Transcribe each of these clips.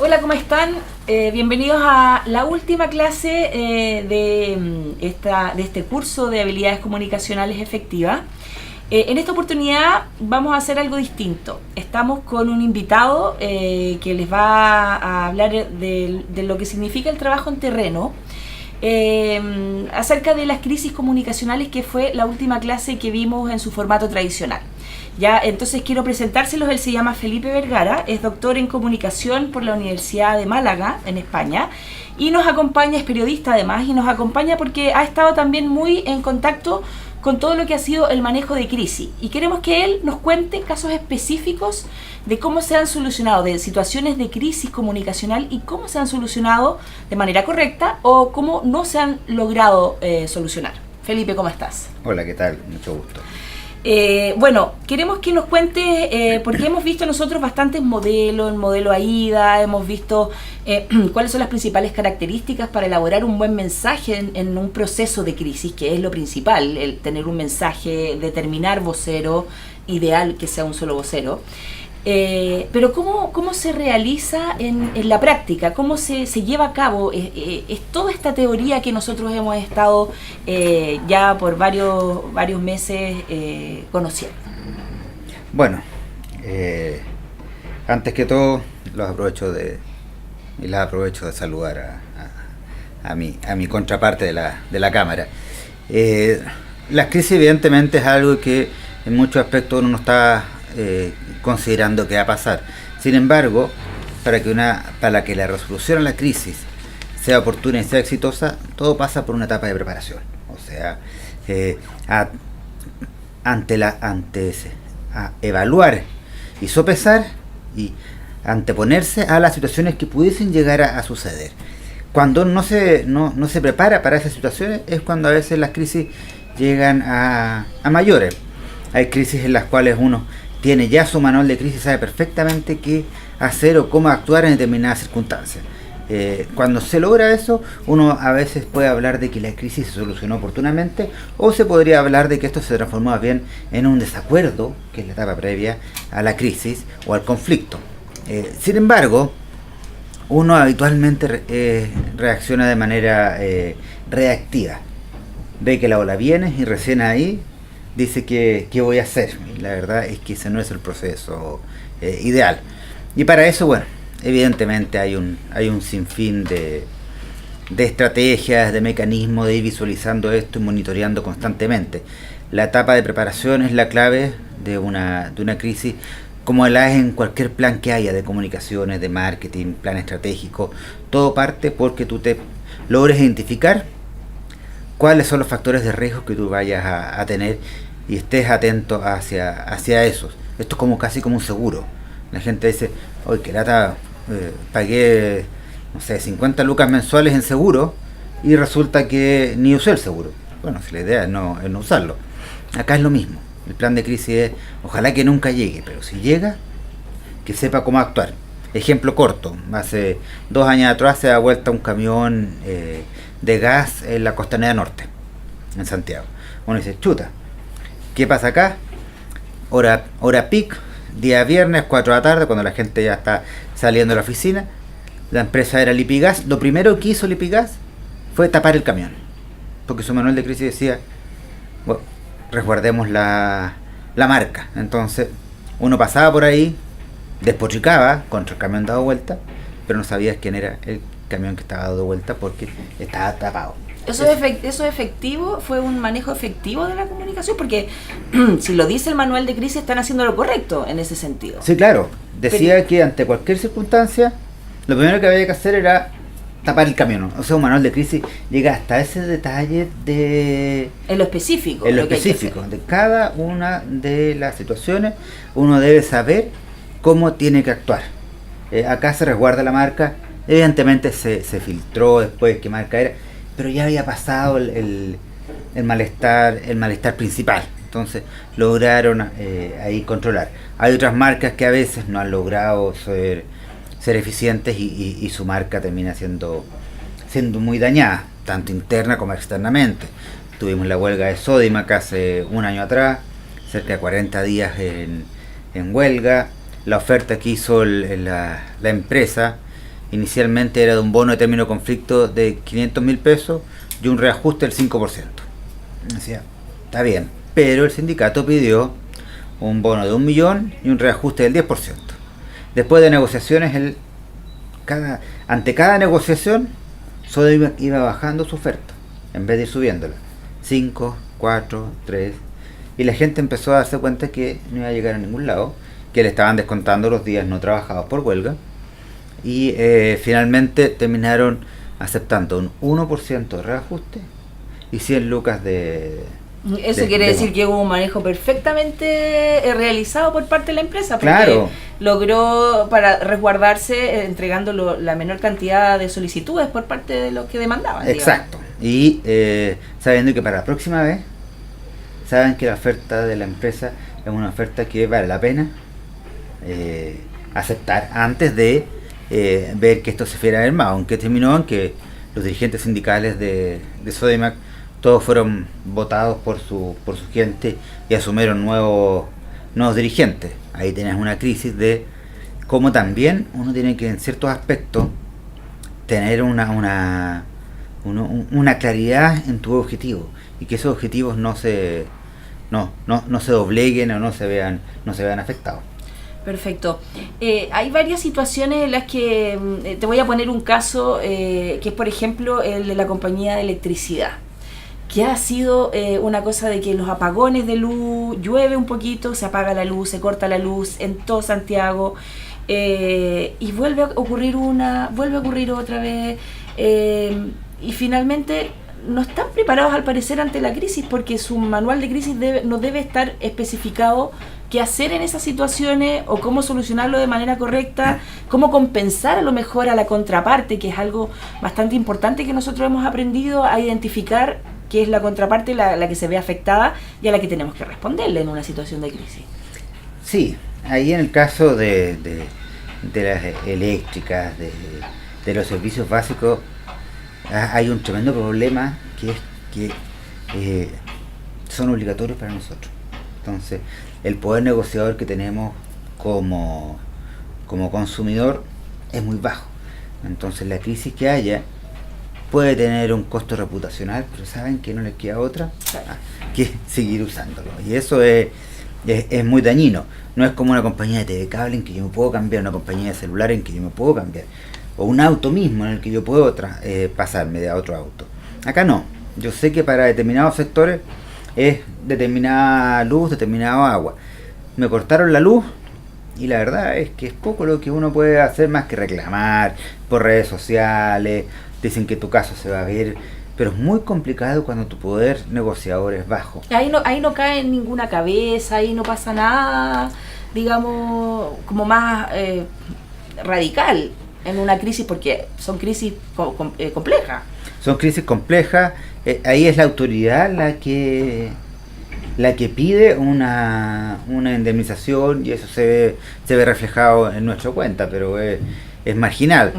Hola, ¿cómo están? Bienvenidos a la última clase de este curso de habilidades comunicacionales efectivas. En esta oportunidad vamos a hacer algo distinto. Estamos con un invitado que les va a hablar de lo que significa el trabajo en terreno, acerca de las crisis comunicacionales, que fue la última clase que vimos en su formato tradicional. Ya, entonces quiero presentárselos. Él se llama Felipe Vergara, es doctor en comunicación por la Universidad de Málaga, en España, y nos acompaña, es periodista además, y nos acompaña porque ha estado también muy en contacto con todo lo que ha sido el manejo de crisis, y queremos que él nos cuente casos específicos de cómo se han solucionado, de situaciones de crisis comunicacional y cómo se han solucionado de manera correcta o cómo no se han logrado solucionar. Felipe, ¿cómo estás? Hola, ¿qué tal? Mucho gusto. Bueno, queremos que nos cuente, porque hemos visto nosotros bastantes modelos, el modelo AIDA, hemos visto cuáles son las principales características para elaborar un buen mensaje en un proceso de crisis, que es lo principal, el tener un mensaje, determinar vocero, ideal que sea un solo vocero. Pero ¿cómo se realiza en la práctica? ¿Cómo se lleva a cabo? Es toda esta teoría que nosotros hemos estado ya por varios meses conociendo. Bueno, antes que todo, las aprovecho de saludar a mi contraparte de la cámara. Las crisis evidentemente es algo que en muchos aspectos uno no está considerando que va a pasar. Sin embargo, para que la resolución a la crisis sea oportuna y sea exitosa, todo pasa por una etapa de preparación. O sea, a evaluar y sopesar y anteponerse a las situaciones que pudiesen llegar a suceder. Cuando no se prepara para esas situaciones es cuando a veces las crisis llegan a mayores. Hay crisis en las cuales uno tiene ya su manual de crisis, sabe perfectamente qué hacer o cómo actuar en determinadas circunstancias. Cuando se logra eso, uno a veces puede hablar de que la crisis se solucionó oportunamente, o se podría hablar de que esto se transformó más bien en un desacuerdo, que es la etapa previa a la crisis o al conflicto. Sin embargo, uno habitualmente reacciona de manera reactiva. Ve que la ola viene y recién ahí dice qué voy a hacer. La verdad es que ese no es el proceso ideal. Y para eso, bueno, evidentemente hay un sinfín de estrategias, de mecanismos de ir visualizando esto y monitoreando constantemente. La etapa de preparación es la clave de una crisis, como la es en cualquier plan que haya de comunicaciones, de marketing, plan estratégico. Todo parte porque tú te logres identificar cuáles son los factores de riesgo que tú vayas a tener y estés atento hacia esos. Esto es casi como un seguro. La gente dice, oye, que lata, pagué, no sé, 50 lucas mensuales en seguro y resulta que ni usé el seguro. Bueno, si la idea es no usarlo. Acá es lo mismo. El plan de crisis es, ojalá que nunca llegue, pero si llega, que sepa cómo actuar. Ejemplo corto, hace 2 años atrás se da vuelta un camión de gas en la Costanera Norte, en Santiago. Uno dice, chuta, ¿qué pasa acá? Hora peak, día viernes, 4 de la tarde, cuando la gente ya está saliendo de la oficina. La empresa era Lipigas. Lo primero que hizo Lipigas fue tapar el camión, porque su manual de crisis decía, bueno, resguardemos la marca. Entonces uno pasaba por ahí, despotricaba contra el camión dado vuelta, pero no sabías quién era el camión que estaba dado vuelta porque estaba tapado. ¿Eso es efectivo? ¿Fue un manejo efectivo de la comunicación? Porque si lo dice el manual de crisis, están haciendo lo correcto en ese sentido. Sí, claro. Decía que ante cualquier circunstancia, lo primero que había que hacer era tapar el camión. O sea, un manual de crisis llega hasta ese detalle de... En lo específico. En lo específico. De cada una de las situaciones, uno debe saber cómo tiene que actuar. Acá se resguarda la marca. Evidentemente se filtró después qué marca era, pero ya había pasado el malestar principal. Entonces lograron ahí controlar. Hay otras marcas que a veces no han logrado ser eficientes y su marca termina siendo muy dañada, tanto interna como externamente. Tuvimos la huelga de Sodimac hace un año atrás, cerca de 40 días en huelga. La oferta que hizo la empresa inicialmente era de un bono de término de conflicto de 500.000 pesos y un reajuste del 5%. Decía, está bien, pero el sindicato pidió un bono de 1 millón y un reajuste del 10%. Después de negociaciones, ante cada negociación, Sodemac iba bajando su oferta, en vez de ir subiéndola. 5, 4, 3. Y la gente empezó a darse cuenta que no iba a llegar a ningún lado, que le estaban descontando los días no trabajados por huelga. Y finalmente terminaron aceptando un 1% de reajuste y 100 lucas de... Eso quiere decir que hubo un manejo perfectamente realizado por parte de la empresa, porque claro, logró para resguardarse entregando la menor cantidad de solicitudes por parte de los que demandaban. Exacto. Digamos. Y sabiendo que para la próxima vez, saben que la oferta de la empresa es una oferta que vale la pena aceptar antes de ver que esto se fuera armado, aunque terminó en que los dirigentes sindicales de Sodemac todos fueron votados por su gente y asumieron nuevos dirigentes. Ahí tenés una crisis de cómo también uno tiene que en ciertos aspectos tener una claridad en tu objetivo y que esos objetivos no se dobleguen o no se vean afectados. Perfecto. Hay varias situaciones en las que te voy a poner un caso que es, por ejemplo, el de la compañía de electricidad, que ha sido una cosa de que los apagones de luz, llueve un poquito, se apaga la luz, se corta la luz en todo Santiago, y vuelve a ocurrir otra vez, y finalmente no están preparados al parecer ante la crisis, porque su manual de crisis no debe estar especificado qué hacer en esas situaciones o cómo solucionarlo de manera correcta, cómo compensar a lo mejor a la contraparte, que es algo bastante importante que nosotros hemos aprendido a identificar, que es la contraparte la que se ve afectada y a la que tenemos que responderle en una situación de crisis. Sí, ahí en el caso de las eléctricas, de los servicios básicos, hay un tremendo problema que es que son obligatorios para nosotros. Entonces, el poder negociador que tenemos como consumidor es muy bajo. Entonces, la crisis que haya puede tener un costo reputacional, pero saben que no les queda otra que seguir usándolo. Y eso es muy dañino. No es como una compañía de TV cable en que yo me puedo cambiar, una compañía de celular en que yo me puedo cambiar, o un auto mismo en el que yo puedo pasarme de a otro auto. Acá no. Yo sé que para determinados sectores es determinada luz, determinado agua. Me cortaron la luz y la verdad es que es poco lo que uno puede hacer más que reclamar por redes sociales. Dicen que tu caso se va a ver, pero es muy complicado cuando tu poder negociador es bajo. Ahí no cae en ninguna cabeza, ahí no pasa nada, digamos, como más radical en una crisis, porque son crisis complejas. Son crisis complejas, ahí es la autoridad la que pide una indemnización y eso se ve reflejado en nuestra cuenta, pero es marginal.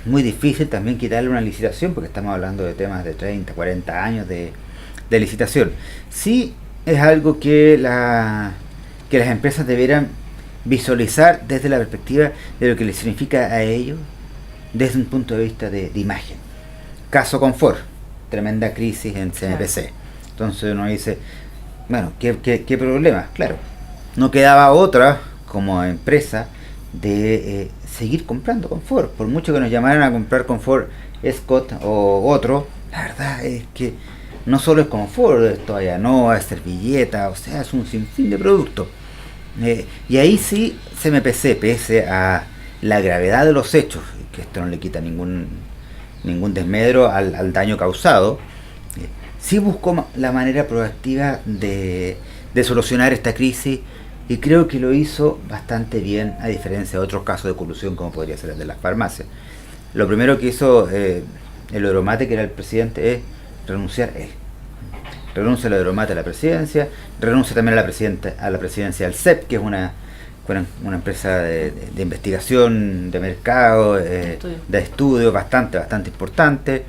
Es muy difícil también quitarle una licitación porque estamos hablando de temas de 30, 40 años de licitación. Sí es algo que las empresas deberán visualizar desde la perspectiva de lo que les significa a ellos desde un punto de vista de imagen. Caso Confort, tremenda crisis en CMPC. Entonces uno dice, bueno, ¿qué problema? Claro, no quedaba otra como empresa de seguir comprando Confort. Por mucho que nos llamaran a comprar Confort, Scott o otro, la verdad es que no solo es Confort, es todavía no, es servilleta, o sea, es un sinfín de productos. Y ahí sí CMPC, pese a la gravedad de los hechos, que esto no le quita ningún desmedro al daño causado, sí buscó la manera proactiva de solucionar esta crisis y creo que lo hizo bastante bien, a diferencia de otros casos de colusión como podría ser el de las farmacias. Lo primero que hizo el Euromate, que era el presidente, es renunciar él. Renuncia el Euromate a la presidencia, renuncia también a la presidencia del CEP, que es una empresa de investigación, de mercado, de estudio bastante importante,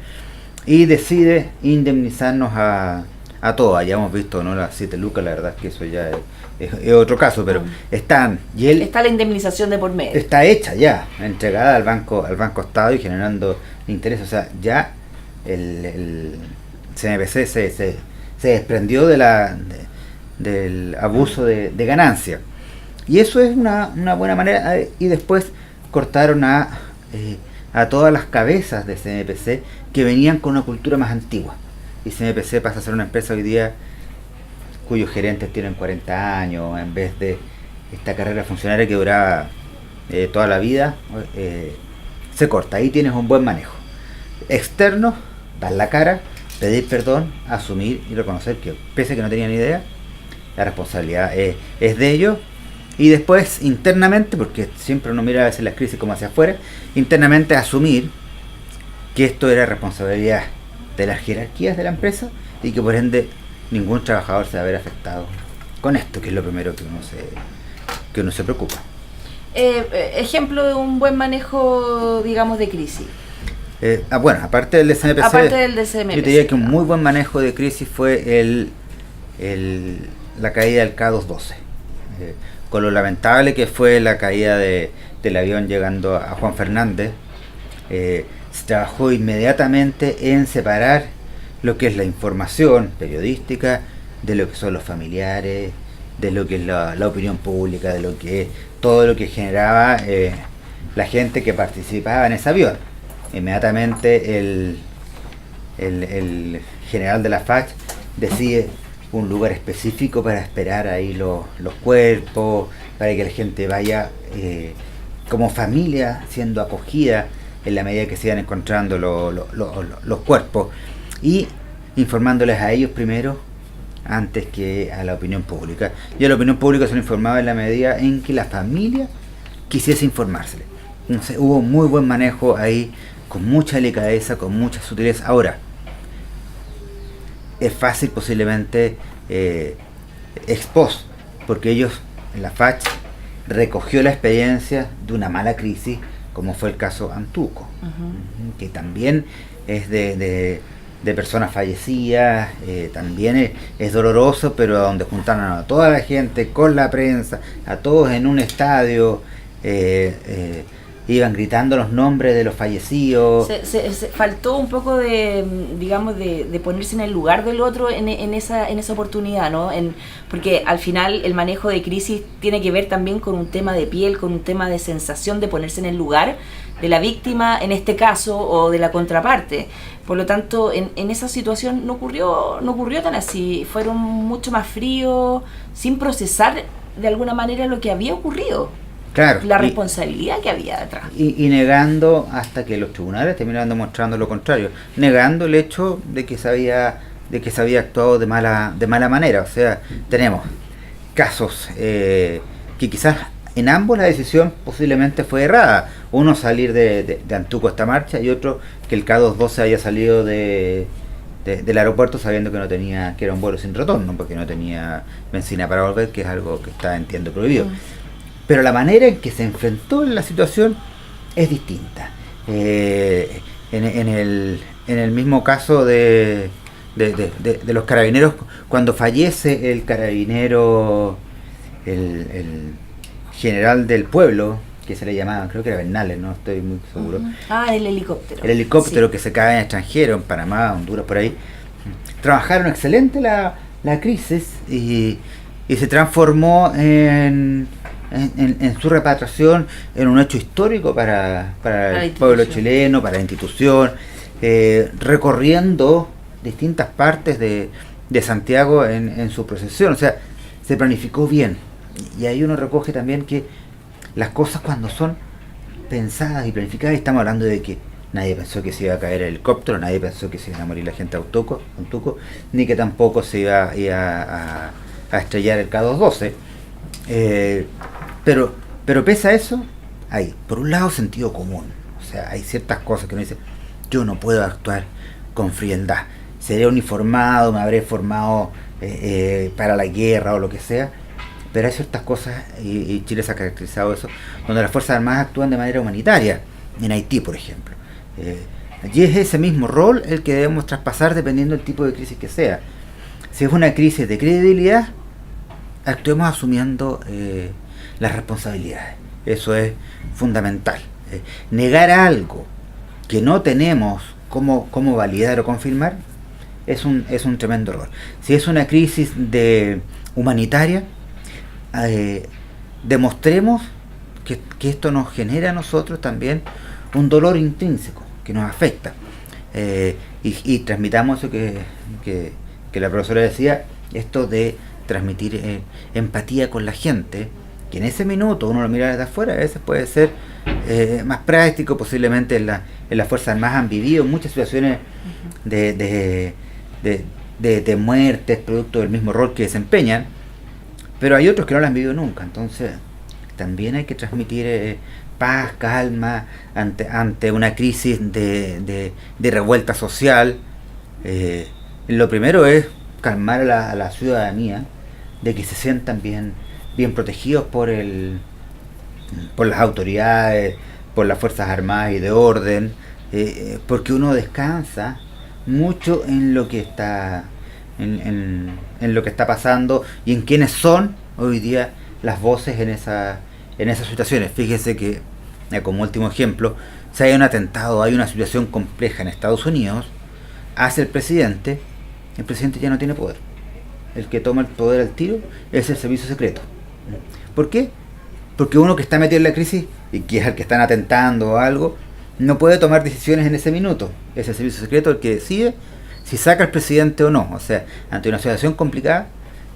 y decide indemnizarnos a a todo. Hayamos visto, ¿no?, las 7 lucas, la verdad es que eso ya es otro caso, pero están, y él está la indemnización de por medio. Está hecha ya, entregada al Banco Estado y generando interés. O sea, ya el CMPC se desprendió del abuso de ganancia. Y eso es una buena manera. Y después cortaron a todas las cabezas de CMPC que venían con una cultura más antigua. Y CMPC pasa a ser una empresa hoy día cuyos gerentes tienen 40 años, en vez de esta carrera funcionaria que duraba toda la vida, se corta. Ahí tienes un buen manejo. Externo, dar la cara, pedir perdón, asumir y reconocer que, pese a que no tenían idea, la responsabilidad es de ellos. Y después, internamente, porque siempre uno mira a veces las crisis como hacia afuera, internamente asumir que esto era responsabilidad de las jerarquías de la empresa y que por ende ningún trabajador se va a ver afectado con esto, que es lo primero que uno se preocupa. Ejemplo de un buen manejo, digamos, de crisis. Bueno, aparte del CMPC, yo te diría que un muy buen manejo de crisis fue la caída del K212. Con lo lamentable que fue la caída del avión llegando a Juan Fernández, se trabajó inmediatamente en separar lo que es la información periodística de lo que son los familiares, de lo que es la opinión pública, de lo que es todo lo que generaba la gente que participaba en ese avión. Inmediatamente el general de la FACH decide un lugar específico para esperar ahí los cuerpos, para que la gente vaya como familia siendo acogida en la medida que se iban encontrando los cuerpos, y informándoles a ellos primero antes que a la opinión pública. Y a la opinión pública se le informaba en la medida en que la familia quisiese informársele. Entonces, hubo muy buen manejo ahí, con mucha delicadeza, con mucha sutileza. Ahora, es fácil posiblemente ex post, porque ellos, la FACH, recogió la experiencia de una mala crisis, como fue el caso Antuco, que también es de personas fallecidas, también es doloroso, pero donde juntaron a toda la gente con la prensa, a todos en un estadio, iban gritando los nombres de los fallecidos. Se faltó un poco de, digamos, de ponerse en el lugar del otro en esa oportunidad, ¿no? Porque al final el manejo de crisis tiene que ver también con un tema de piel, con un tema de sensación, de ponerse en el lugar de la víctima, en este caso, o de la contraparte. Por lo tanto, en esa situación no ocurrió tan así. Fueron mucho más fríos, sin procesar de alguna manera lo que había ocurrido. Claro, la responsabilidad que había detrás. Y negando, hasta que los tribunales terminaron demostrando lo contrario, negando el hecho de que se había actuado de mala manera. O sea, tenemos casos que quizás en ambos la decisión posiblemente fue errada. Uno, salir de Antuco a esta marcha, y otro, que el K212 haya salido del aeropuerto sabiendo que era un vuelo sin retorno, porque no tenía benzina para volver, que es algo que está, entiendo, prohibido. Pero la manera en que se enfrentó la situación es distinta. En el mismo caso de los carabineros, cuando fallece el carabinero, el general del pueblo, que se le llamaba, creo que era Bernales, no estoy muy seguro. El helicóptero. El helicóptero, sí, que se cae en extranjero, en Panamá, Honduras, por ahí. Trabajaron excelente la crisis y se transformó en su repatriación en un hecho histórico para el pueblo chileno, para la institución, recorriendo distintas partes de Santiago en su procesión. O sea, se planificó bien, y ahí uno recoge también que las cosas, cuando son pensadas y planificadas, estamos hablando de que nadie pensó que se iba a caer el helicóptero, nadie pensó que se iba a morir la gente de Antuco, ni que tampoco se iba a estrellar el K212. Pero pese a eso, hay, por un lado, sentido común. O sea, hay ciertas cosas que uno dice, yo no puedo actuar con frialdad. Seré uniformado, me habré formado para la guerra o lo que sea, pero hay ciertas cosas, y Chile se ha caracterizado eso, donde las Fuerzas Armadas actúan de manera humanitaria. En Haití, por ejemplo. Y es ese mismo rol el que debemos traspasar dependiendo del tipo de crisis que sea. Si es una crisis de credibilidad, actuemos asumiendo las responsabilidades. Eso es fundamental. Negar algo que no tenemos cómo validar o confirmar es un tremendo error. Si es una crisis humanitaria, demostremos que esto nos genera a nosotros también un dolor intrínseco que nos afecta, y transmitamos eso que la profesora decía, esto de transmitir empatía con la gente, que en ese minuto uno lo mira desde afuera, a veces puede ser más práctico. Posiblemente en las Fuerzas Armadas han vivido muchas situaciones de muertes producto del mismo rol que desempeñan, pero hay otros que no lo han vivido nunca. Entonces también hay que transmitir paz, calma ante una crisis de revuelta social. Lo primero es calmar a la ciudadanía, de que se sientan bien protegidos por las autoridades, por las Fuerzas Armadas y de orden, porque uno descansa mucho en lo que está en lo que está pasando y en quiénes son hoy día las voces en esas situaciones. Fíjese que, como último ejemplo, si hay un atentado, hay una situación compleja en Estados Unidos, hace el presidente ya no tiene poder. El que toma el poder al tiro es el servicio secreto. ¿Por qué? Porque uno que está metido en la crisis y que es el que están atentando o algo, no puede tomar decisiones en ese minuto. Es el servicio secreto el que decide si saca al presidente o no. O sea, ante una situación complicada,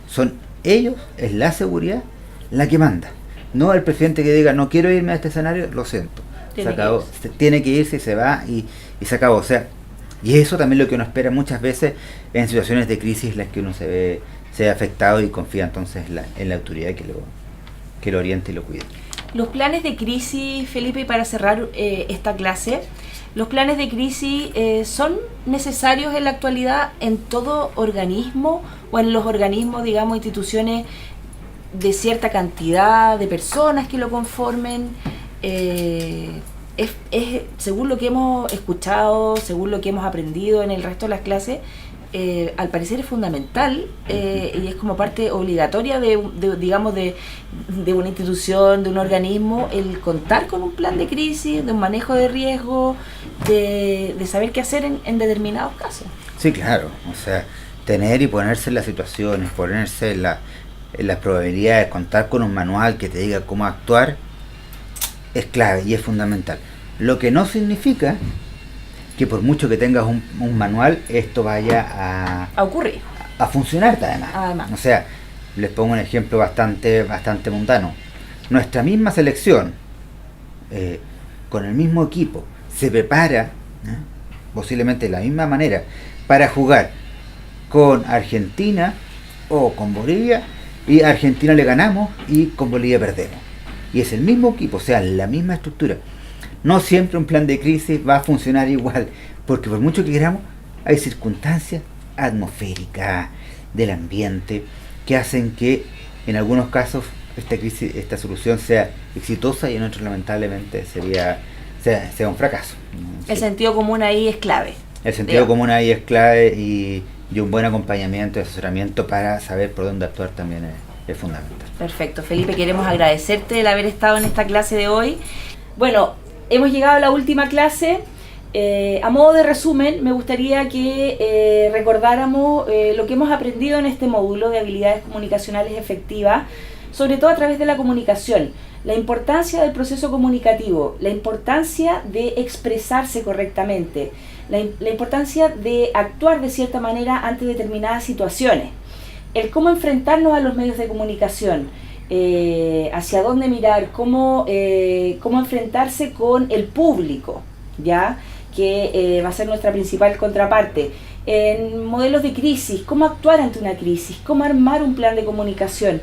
son ellos, es la seguridad, la que manda. No el presidente que diga, no quiero irme a este escenario, lo siento. Se acabó. Tiene que irse y se va y se acabó. O sea, y eso también es lo que uno espera muchas veces en situaciones de crisis en las que uno se ve afectado y confía entonces en la autoridad que lo oriente y lo cuide. Los planes de crisis, Felipe, y para cerrar esta clase, ¿los planes de crisis son necesarios en la actualidad en todo organismo o en los organismos, digamos, instituciones de cierta cantidad de personas que lo conformen? Según lo que hemos escuchado, según lo que hemos aprendido en el resto de las clases, al parecer es fundamental y es como parte obligatoria de una institución, de un organismo, el contar con un plan de crisis, de un manejo de riesgo, de saber qué hacer en determinados casos. Sí, claro. O sea, tener y ponerse en las situaciones, ponerse en las probabilidades, contar con un manual que te diga cómo actuar, es clave y es fundamental. Lo que no significa que por mucho que tengas un manual, esto vaya a ocurrir, a funcionarte además. O sea, les pongo un ejemplo bastante mundano. Nuestra misma selección, con el mismo equipo, se prepara, posiblemente de la misma manera, para jugar con Argentina o con Bolivia, y a Argentina le ganamos y con Bolivia perdemos. Y es el mismo equipo, o sea, la misma estructura. No siempre un plan de crisis va a funcionar igual, porque por mucho que queramos, hay circunstancias atmosféricas del ambiente que hacen que en algunos casos esta solución sea exitosa y en otros lamentablemente sea un fracaso. El sentido común ahí es clave. El sentido común ahí es clave y un buen acompañamiento y asesoramiento para saber por dónde actuar también es fundamental. Perfecto, Felipe, queremos agradecerte el haber estado en esta clase de hoy. Bueno, hemos llegado a la última clase. A modo de resumen, me gustaría que recordáramos lo que hemos aprendido en este módulo de habilidades comunicacionales efectivas, sobre todo a través de la comunicación, la importancia del proceso comunicativo, la importancia de expresarse correctamente, la importancia de actuar de cierta manera ante determinadas situaciones, el cómo enfrentarnos a los medios de comunicación, hacia dónde mirar, cómo enfrentarse con el público, ¿ya? Que va a ser nuestra principal contraparte. En modelos de crisis, cómo actuar ante una crisis, cómo armar un plan de comunicación.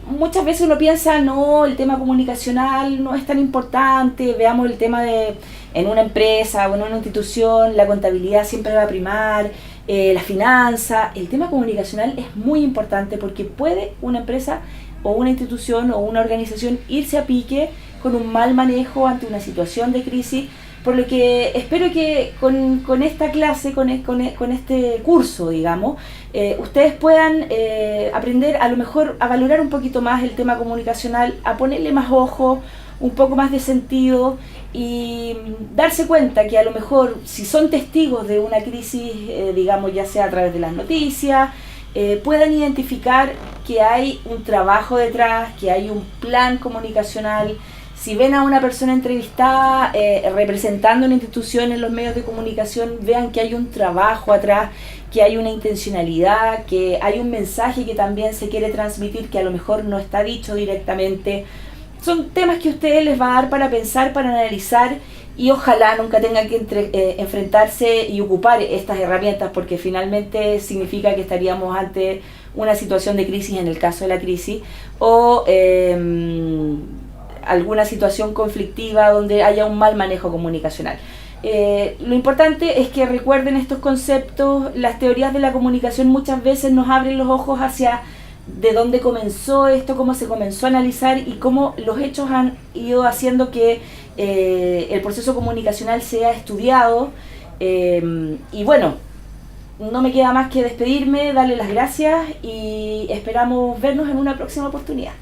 Muchas veces uno piensa, no, el tema comunicacional no es tan importante, veamos el tema en una empresa o en una institución, la contabilidad siempre va a primar, la finanza. El tema comunicacional es muy importante porque puede una empresa o una institución o una organización irse a pique con un mal manejo ante una situación de crisis Por lo que espero que con esta clase, con este curso, digamos, ustedes puedan aprender a lo mejor a valorar un poquito más el tema comunicacional, a ponerle más ojo, un poco más de sentido y darse cuenta que a lo mejor si son testigos de una crisis, digamos, ya sea a través de las noticias, puedan identificar que hay un trabajo detrás, que hay un plan comunicacional. Si ven a una persona entrevistada representando una institución en los medios de comunicación, vean que hay un trabajo atrás, que hay una intencionalidad, que hay un mensaje que también se quiere transmitir que a lo mejor no está dicho directamente. Son temas que a ustedes les va a dar para pensar, para analizar y ojalá nunca tengan que enfrentarse y ocupar estas herramientas porque finalmente significa que estaríamos ante una situación de crisis en el caso de la crisis o alguna situación conflictiva donde haya un mal manejo comunicacional. Lo importante es que recuerden estos conceptos. Las teorías de la comunicación muchas veces nos abren los ojos hacia de dónde comenzó esto, cómo se comenzó a analizar y cómo los hechos han ido haciendo que el proceso comunicacional sea estudiado. Y bueno, no me queda más que despedirme, darle las gracias y esperamos vernos en una próxima oportunidad.